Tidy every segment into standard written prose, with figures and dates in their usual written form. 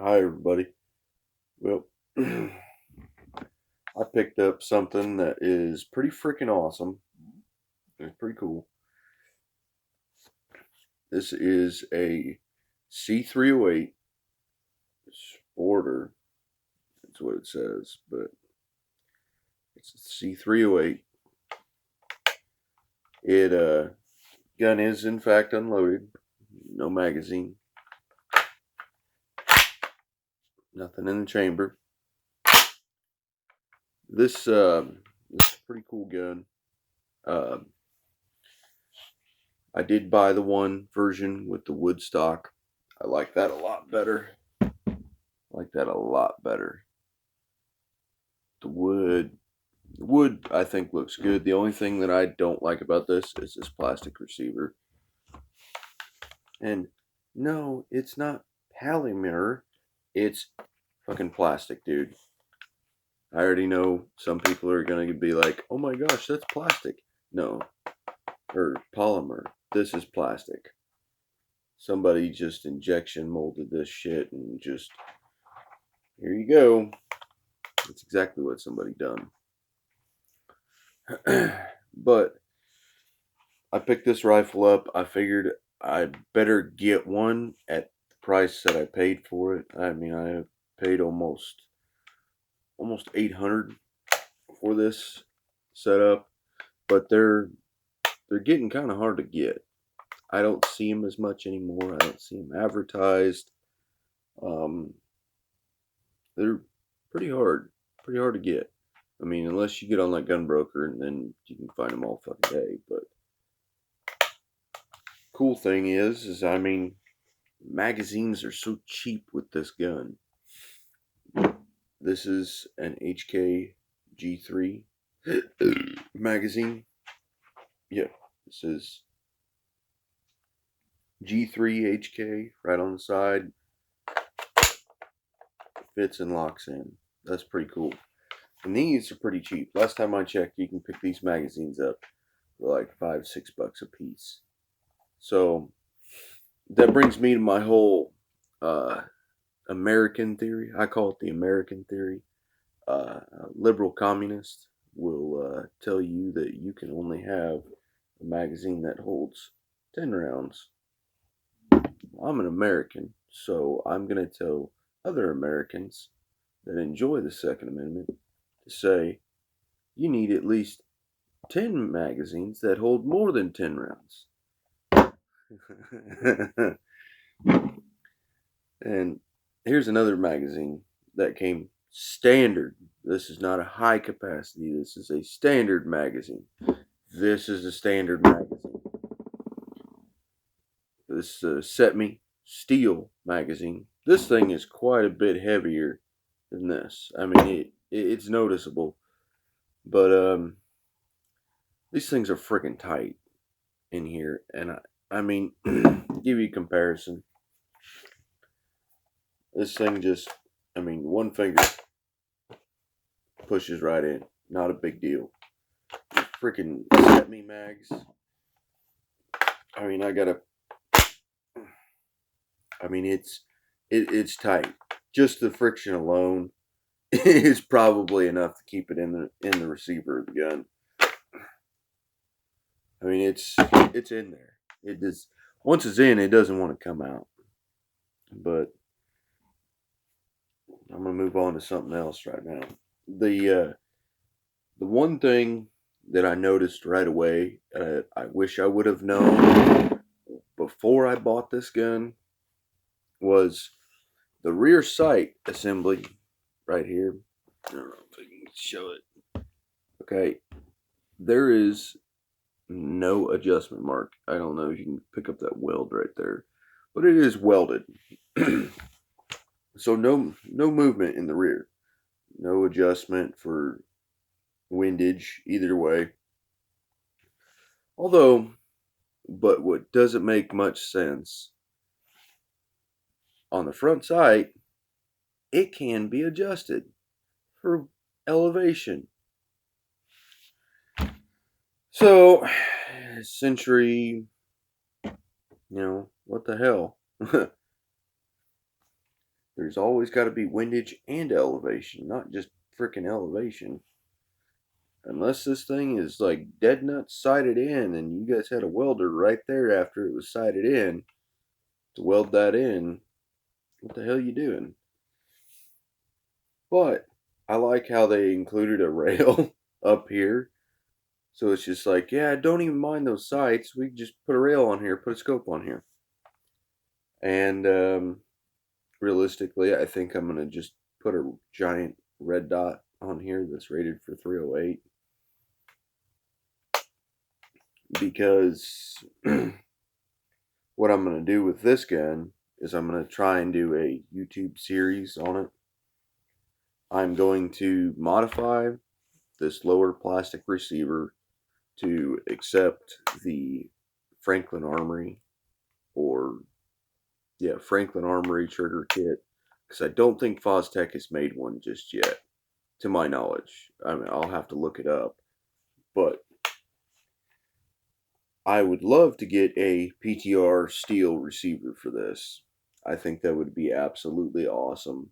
Hi, everybody. Well, I picked up something that is pretty freaking awesome. It's pretty cool. This is a C308 Sporter. That's what it says, but it's a C308. It gun is in fact unloaded. No magazine. Nothing in the chamber. This is a pretty cool gun. Uh, I did buy the one version with the wood stock. I like that a lot better. The wood I think looks good. The only thing that I don't like about this is this plastic receiver. And no, it's not polymer. It's fucking plastic, dude. I already know some people are gonna be like, "Oh my gosh, that's plastic." No, or polymer. This is plastic. Somebody just injection molded this shit and just here you go. That's exactly what somebody done. But I picked this rifle up. I figured I better get one at the price that I paid for it. I mean, I paid almost 800 for this setup, but they're getting kind of hard to get. I don't see them as much anymore. I don't see them advertised. Um, they're pretty hard to get. I mean, unless you get on like Gunbroker, and then you can find them all fucking day. But cool thing is I mean, magazines are so cheap with this gun. This is an HK G3 magazine. Yeah, this is G3 HK right on the side. Fits and locks in. That's pretty cool. And these are pretty cheap. Last time I checked, you can pick these magazines up for like $5-6 a piece. So that brings me to my whole American theory. I call it the American theory. A liberal communist will tell you that you can only have a magazine that holds 10 rounds. I'm an American, so I'm going to tell other Americans that enjoy the Second Amendment to say you need at least 10 magazines that hold more than 10 rounds. And here's another magazine that came standard. This is not a high capacity. This is a standard magazine. This is a standard magazine. This Set Me Steel magazine. This thing is quite a bit heavier than this. I mean, it's noticeable, but these things are freaking tight in here. And I mean, give you a comparison. This thing just, I mean, one finger pushes right in. Not a big deal. Freaking Set Me mags. I mean, I mean, it's tight. Just the friction alone is probably enough to keep it in the receiver of the gun. I mean, it's in there. It does. Once it's in, it doesn't want to come out. But I'm gonna move on to something else right now. The one thing that I noticed right away, I wish I would have known before I bought this gun, was the rear sight assembly right here. I don't know if I can show it. Okay, there is no adjustment mark. I don't know if you can pick up that weld right there, but it is welded. So no movement in the rear. No adjustment for windage either way. Although, but what doesn't make much sense, on the front sight, it can be adjusted for elevation. So, Century, what the hell? There's always got to be windage and elevation, not just freaking elevation. Unless this thing is like dead nuts sighted in, and you guys had a welder right there after it was sighted in to weld that in, what the hell are you doing? But I like how they included a rail up here. So it's just like, yeah, don't even mind those sights. We just put a rail on here, put a scope on here. And realistically, I think I'm going to just put a giant red dot on here that's rated for 308. Because what I'm going to do with this gun is I'm going to try and do a YouTube series on it. I'm going to modify this lower plastic receiver to accept the Franklin Armory Franklin Armory trigger kit, because I don't think Fostech has made one just yet, to my knowledge. I mean, I'll have to look it up, but I would love to get a PTR steel receiver for this. I think that would be absolutely awesome.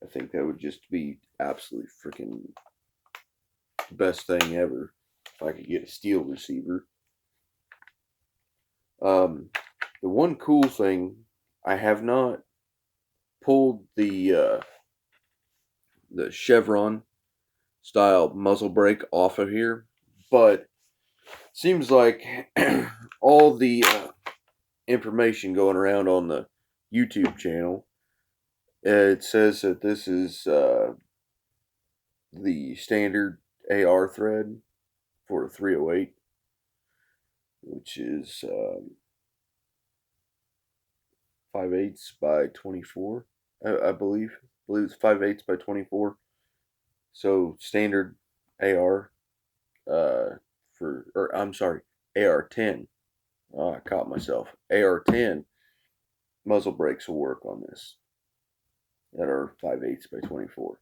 I think that would just be absolutely freaking best thing ever if I could get a steel receiver. The one cool thing, I have not pulled the chevron style muzzle brake off of here, but seems like all the information going around on the YouTube channel, it says that this is the standard AR thread for a 308, which is 5/8 by 24, I believe. I believe it's 5/8 by 24. So standard AR I'm sorry, AR-10. Oh, I caught myself. AR-10 muzzle brakes will work on this that are 5/8 by 24.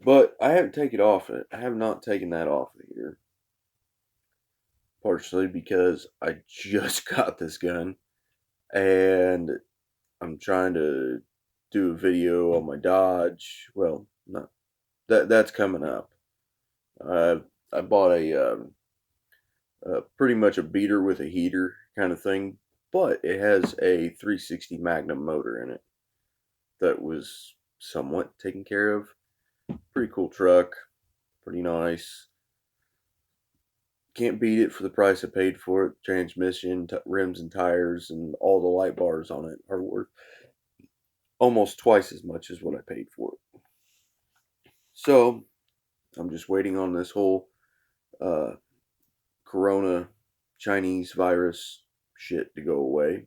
But I haven't taken it off it. I have not taken that off of here. Partially because I just got this gun and I'm trying to do a video on my Dodge. Well, not that's coming up. I bought pretty much a beater with a heater kind of thing, but it has a 360 Magnum motor in it that was somewhat taken care of. Pretty cool truck, pretty nice. Can't beat it for the price I paid for it. Transmission, rims, and tires, and all the light bars on it are worth almost twice as much as what I paid for it. So I'm just waiting on this whole Corona Chinese virus shit to go away,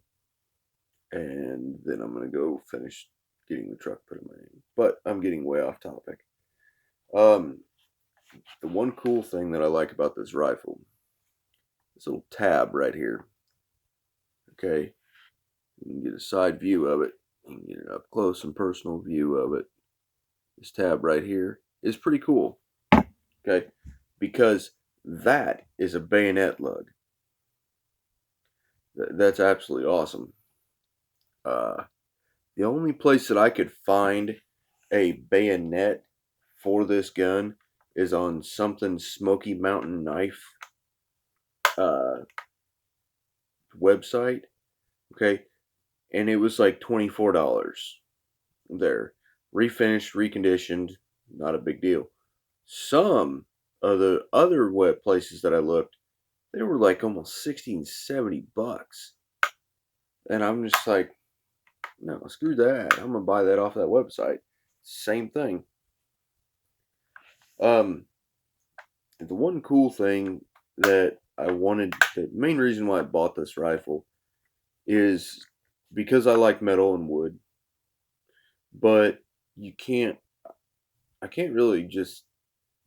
and then I'm gonna go finish getting the truck put in my name. But I'm getting way off topic. The one cool thing that I like about this rifle, this little tab right here. Okay, you can get a side view of it. You can get an up close and personal view of it. This tab right here is pretty cool. Okay, because that is a bayonet lug. That's absolutely awesome. The only place that I could find a bayonet for this gun is on something Smoky Mountain Knife website. Okay, and it was like $24 there. Refinished, reconditioned, not a big deal. Some of the other web places that I looked, they were like almost 60 and 70 bucks. And I'm just like, no, screw that. I'm gonna buy that off that website. Same thing. The one cool thing that I wanted, the main reason why I bought this rifle is because I like metal and wood. But I can't really just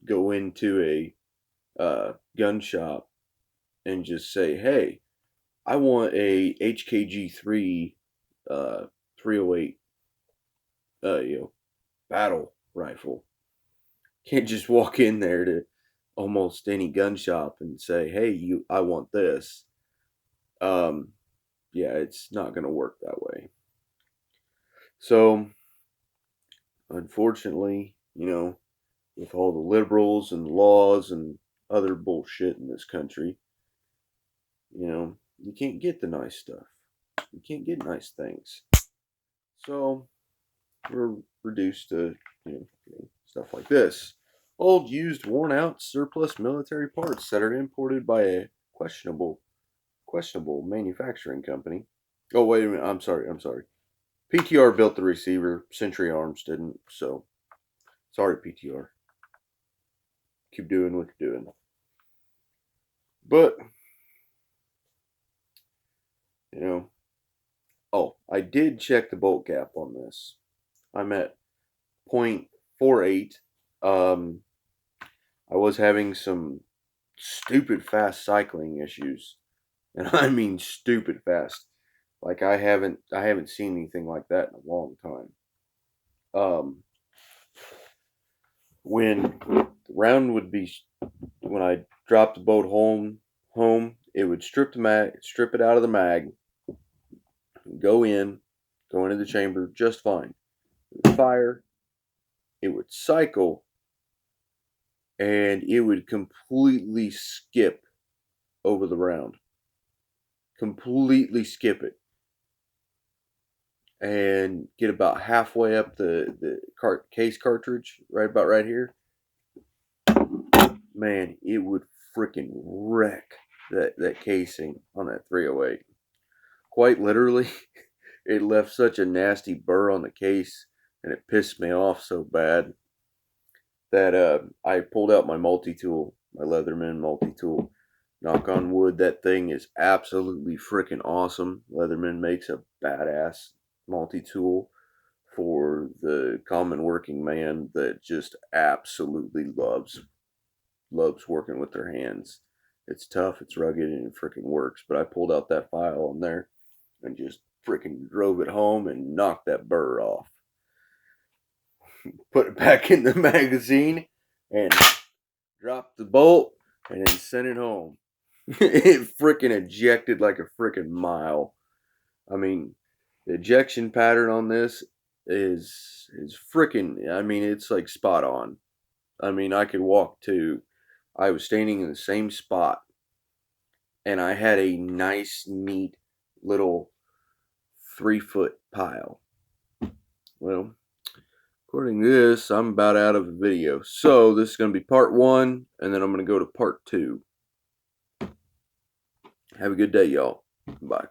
go into a gun shop and just say, hey, I want a HKG3 308 battle rifle. Can't just walk in there to almost any gun shop and say, hey, I want this. yeah, it's not going to work that way. So, unfortunately, with all the liberals and laws and other bullshit in this country, you can't get the nice stuff. You can't get nice things. So, we're reduced to, stuff like this. Old, used, worn out, surplus military parts that are imported by a questionable manufacturing company. Oh, wait a minute. I'm sorry. PTR built the receiver. Century Arms didn't. So, sorry, PTR. Keep doing what you're doing. But, I did check the bolt gap on this. I'm at 0.48. I was having some stupid fast cycling issues. And I mean stupid fast. Like I haven't seen anything like that in a long time. When the round would be when I dropped the boat home, it would strip it out of the mag, go into the chamber just fine. It would fire, it would cycle, and it would completely skip over the round. Completely skip it. And get about halfway up the case cartridge, right here. Man, it would freaking wreck that casing on that 308. Quite literally, it left such a nasty burr on the case, and it pissed me off so bad that I pulled out my multi-tool, my Leatherman multi-tool. Knock on wood, that thing is absolutely freaking awesome. Leatherman makes a badass multi-tool for the common working man that just absolutely loves working with their hands. It's tough, it's rugged, and it freaking works. But I pulled out that file on there and just freaking drove it home and knocked that burr off. Put it back in the magazine and dropped the bolt and then sent it home. It freaking ejected like a freaking mile. I mean, the ejection pattern on this is freaking. I mean, it's like spot on. I mean, I could walk to. I was standing in the same spot, and I had a nice, neat little 3-foot pile. Well, according to this, I'm about out of the video. So this is going to be part 1, and then I'm going to go to part 2. Have a good day, y'all. Bye.